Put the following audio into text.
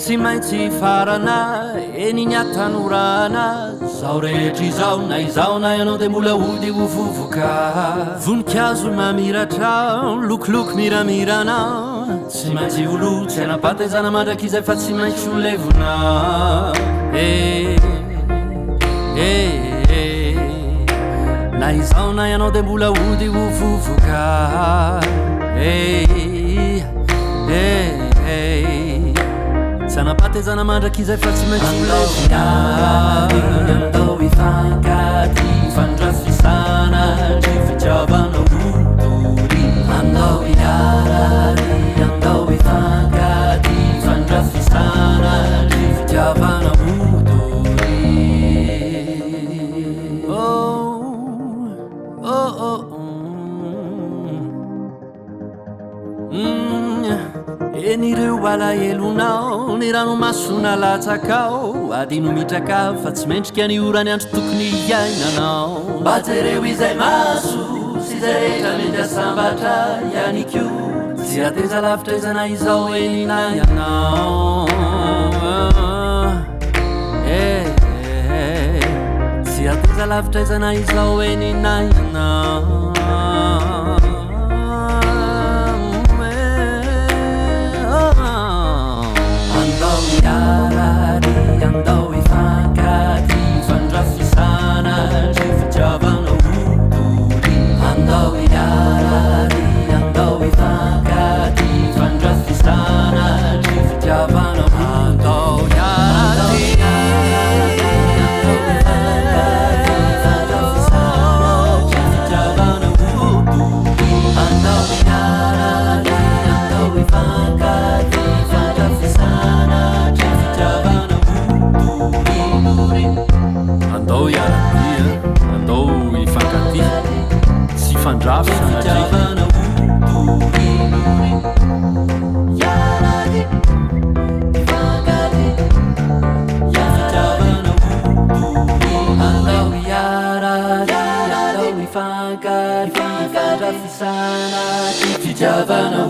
tsy maintsy farana eniny atanorana zao rehetra izao na izao na ianao de mbola ody ho vovoka voninkazo mamiratra lokoloko miramirana tsy maintsy olo tsy anapataizana mandraky izay fa tsy maintsy ho levona na izao na ianao de mbola ody ho vovoka tsy anapataizana mandraky izay fa tsy maintsy ho levona andao ifankady fandrafisana ny fitiavana otory andao iarary andao ifankady fandrafisana ny fitiavana otory enireo alaelonao ny ranomasona latsakao adino mitraka fa tsy mendrika ny orany andro tokony iainanao mba jereo izay maso sy izay rehetra mety asambatra ianiko tsy ateza lavitra izana izao enina ianao tsy ateza lavitra izana izao enina ianao iarary andao ifankady fandrafisana ny fitiavana otory andao iarary andao ifankady fandrafisana ny fitiavana andao iarary andao ifankady fandrafisana ny fitiavana otory andao iarary andao ifankady fandrafisana andao iaradia andao ifankaty sy fandrafisana fitiavana otory iarary ifankady fitiavana otory andao iarary andao ifankady fandrafisana fitiavana